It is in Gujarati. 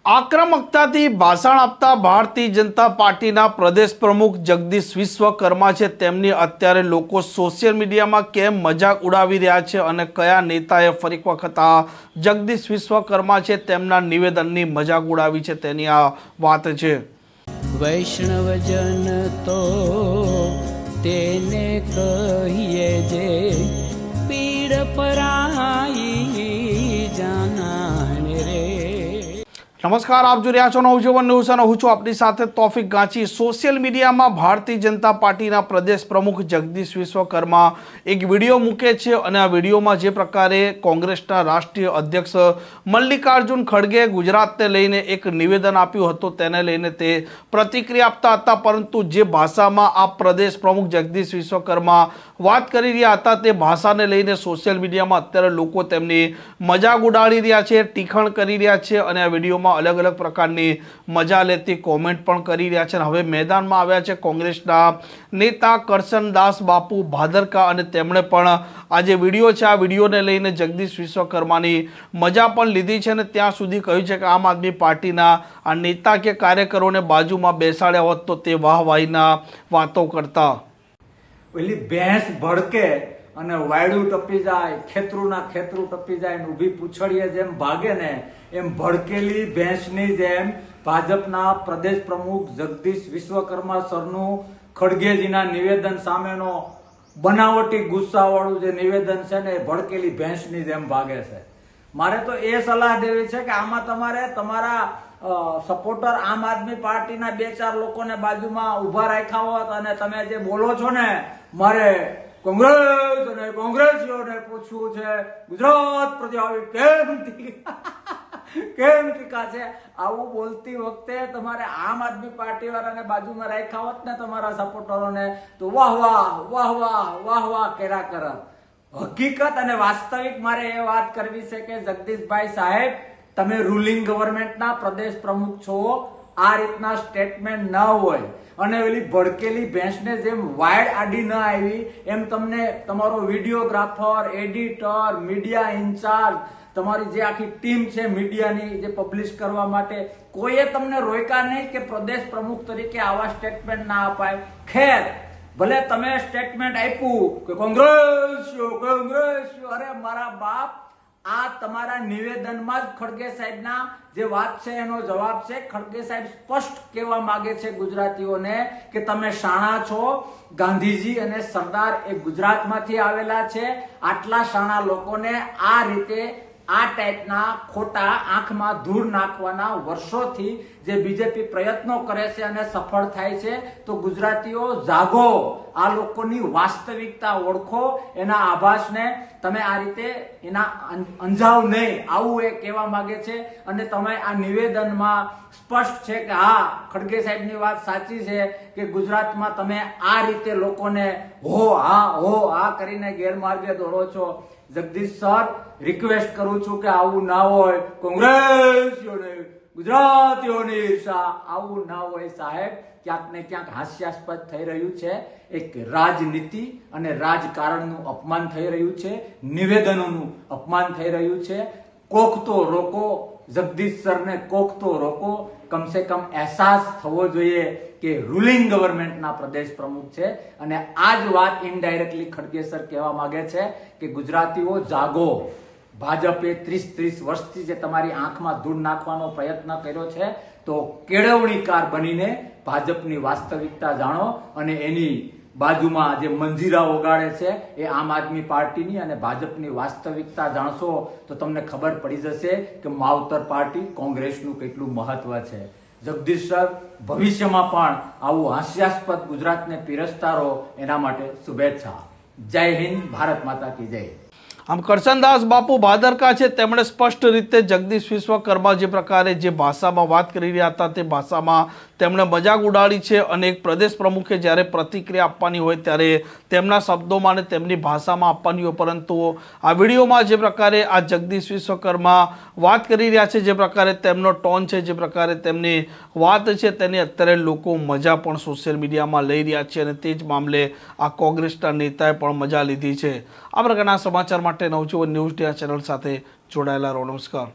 આક્રમકતાથી ભાષણ આપતા ભારતીય જનતા પાર્ટીના પ્રદેશ પ્રમુખ જગદીશ વિશ્વકર્મા છે તેમની અત્યારે લોકો સોશિયલ મીડિયામાં કેમ મજાક ઉડાવી રહ્યા છે અને કયા નેતાએ ફરી વખત આ જગદીશ વિશ્વકર્મા છે તેમના નિવેદનની મજાક ઉડાવી છે તેની આ વાત છે। વૈષ્ણવજન તો તેને કહીએ જે પીડ પરાઈ જાનાને રે। નમસ્કાર, આપ જોઈ રહ્યા છો નવજીવન ન્યૂઝ અને હું છું આપની સાથે તોફિક ગાંચી। સોશિયલ મીડિયામાં ભારતીય જનતા પાર્ટીના પ્રદેશ પ્રમુખ જગદીશ વિશ્વકર્મા એક વિડીયો મૂકે છે અને આ વિડીયોમાં જે પ્રકારે કોંગ્રેસના રાષ્ટ્રીય અધ્યક્ષ મલ્લિકાર્જુન ખડગે ગુજરાતને લઈને એક નિવેદન આપ્યું હતું તેને લઈને તે પ્રતિક્રિયા આપતા હતા, પરંતુ જે ભાષામાં આ પ્રદેશ પ્રમુખ જગદીશ વિશ્વકર્મા વાત કરી રહ્યા હતા તે ભાષાને લઈને સોશિયલ મીડિયામાં અત્યારે લોકો તેમની મજાક ઉડાડી રહ્યા છે, ટીખણ કરી રહ્યા છે અને આ વિડીયોમાં अलग अलग प्रकारनी मजा लेती कॉमेंट पण करी रह्या छे। हवे मैदाનમાં આવ્યા છે કોંગ્રેસના નેતા કરશનદાસ બાપુ ભાદરકા અને તેમણે પણ આ જે વિડીયો છે આ વિડીયોને લઈને જગદીશ વિશ્વકર્માની મજા પણ લીધી છે અને ત્યાં સુધી કહ્યું છે કે આમ આદમી પાર્ટીના આ નેતા કે કાર્યકરોને બાજુમાં બેસાડ્યા હોત તો તે વાહવાહીના વાતો કરતા। પેલી ભેંસ ભડકે અને વાયડું ટપી જાય, ખેતરું ટપી જાય ને ઊભી પૂંછડીએ જેમ ભાગે ને એમ ભડકેલી ભેંસની જેમ ભાજપના પ્રદેશ પ્રમુખ જગદીશ વિશ્વકર્મા સરનું ખડગેજીના નિવેદન સામેનો બનાવટી ગુસ્સાવાળું જે નિવેદન છે ને એ ભડકેલી ભેંસની જેમ ભાગે છે। મારે તો એ સલાહ દેવી છે કે આમાં તમારે તમારા સપોર્ટર આમ આદમી પાર્ટીના 2-4 લોકોને બાજુમાં ઉભા રાખ્યા હોત અને તમે જે બોલો છો ને મારે કોંગ્રેસ અને કોંગ્રેસીઓને પૂછવું છે ગુજરાત પ્રજા કેમ ટીકા છે। આવું બોલતી વખતે તમારે આમ આદમી પાર્ટી વાળાને બાજુમાં રાખ્યા હોત ને તમારા સપોર્ટરોને તો વાહ વાહ વાહ વાહ વાહ વાહ કર્યા કરત। હકીકત અને વાસ્તવિક મારે એ વાત કરવી છે કે જગદીશભાઈ સાહેબ, તમે રૂલિંગ ગવર્મેન્ટના પ્રદેશ પ્રમુખ છો, આ રીતના સ્ટેટમેન્ટ ન હોય અને ઓલી ભડકેલી ભેંસને જેમ વાયડ આડી ન આવી એમ તમને તમારો વિડીયોગ્રાફર, એડિટર, મીડિયા ઇન્ચાર્જ, તમારી જે આખી ટીમ છે મીડિયાની જે પબ્લિશ કરવા માટે કોઈએ તમને રોક્યા નહીં કે પ્રદેશ પ્રમુખ તરીકે આવા સ્ટેટમેન્ટ ના અપાય। ખેર, ભલે તમે સ્ટેટમેન્ટ આપ્યું કે કોંગ્રેસીઓ, અરે મારા બાપ, આ તમારા નિવેદનમાં જ ખડગે સાહેબના જે વાત છે એનો જવાબ છે। ખડગે સાહેબ સ્પષ્ટ કહેવા માંગે છે ગુજરાતીઓને કે તમે શાણા છો, ગાંધીજી અને સરદાર એ ગુજરાતમાંથી આવેલા છે। આટલા શાણા લોકોને આ રીતે આ ટાઈપના ખોટા આંખમાં ધૂળ નાખવાના વર્ષોથી જે બીજેપી પ્રયત્નો કરે છે અને સફળ થાય છે, તો ગુજરાતીઓ જાગો, આ લોકોની વાસ્તવિકતા ઓળખો, એના આભાસને તમે આ રીતે એના અંજાવ નહીં, આવું એ કહેવા માંગે છે। અને તમે આ નિવેદનમાં સ્પષ્ટ છે કે હા, ખડગે સાહેબની વાત સાચી છે કે ગુજરાતમાં તમે આ રીતે લોકોને હો હા કરીને ગેરમાર્ગે દોડો છો। જગદીશ સર, રિક્વેસ્ટ કરું છું કે આવું ના હોય, કોંગ્રેસીઓને ગુજરાતીઓની ઈર્ષા, આવું ના હોય સાહેબ। ક્યાંક ને ક્યાંક હાસ્યાસ્પદ થઈ રહ્યું છે, એક રાજનીતિ અને રાજકારણનું અપમાન થઈ રહ્યું છે, નિવેદનોનું અપમાન થઈ રહ્યું છે। કોક તો રોકો, જગદીશ સરને કોક તો રોકો, કમસે કમ અહેસાસ થવો જોઈએ કે રૂલિંગ ગવર્મેન્ટના પ્રદેશ પ્રમુખ છે અને આ જ વાત ઇનડાયરેક્ટલી ખડગે સર કહેવા માંગે છે કે ગુજરાતીઓ જાગો। ભાજપે 30 વર્ષથી જે તમારી આંખમાં ધૂળ નાખવાનો પ્રયત્ન કર્યો છે, તો કેળવણીકાર બનીને ભાજપની વાસ્તવિકતા જાણો અને એની બાજુમાં જે મંજીરા ઓગાળે છે એ આમ આદમી પાર્ટીની અને ભાજપની વાસ્તવિકતા જાણશો તો તમને ખબર પડી જશે કે માવતર પાર્ટી કોંગ્રેસનું કેટલું મહત્વ છે। જગદીશ સર, ભવિષ્યમાં પણ આવું હાસ્યાસ્પદ ગુજરાતને પીરસતા રહો, એના માટે શુભેચ્છા। જય હિન્દ, ભારત માતા કી જય। આમ કરશનદાસ બાપુ ભાદરકા છે તેમણે સ્પષ્ટ રીતે જગદીશ વિશ્વકર્મા જે પ્રકારે જે ભાષામાં વાત કરી રહ્યા હતા તે ભાષામાં તેમણે મજાક ઉડાડી છે અને એક પ્રદેશ પ્રમુખે જ્યારે પ્રતિક્રિયા આપવાની હોય ત્યારે તેમના શબ્દોમાં અને તેમની ભાષામાં આપવાની હોય, પરંતુ આ વિડીયોમાં જે પ્રકારે આ જગદીશ વિશ્વકર્મા વાત કરી રહ્યા છે, જે પ્રકારે તેમનો ટોન છે, જે પ્રકારે તેમની વાત છે, તેની અત્યારે લોકો મજા પણ સોશિયલ મીડિયામાં લઈ રહ્યા છે અને તે જ મામલે આ કોંગ્રેસના નેતાએ પણ મજા લીધી છે। આ પ્રકારના સમાચાર માટે નવજીવન ન્યૂઝ ચેનલ સાથે જોડાયેલા રહો। નમસ્કાર।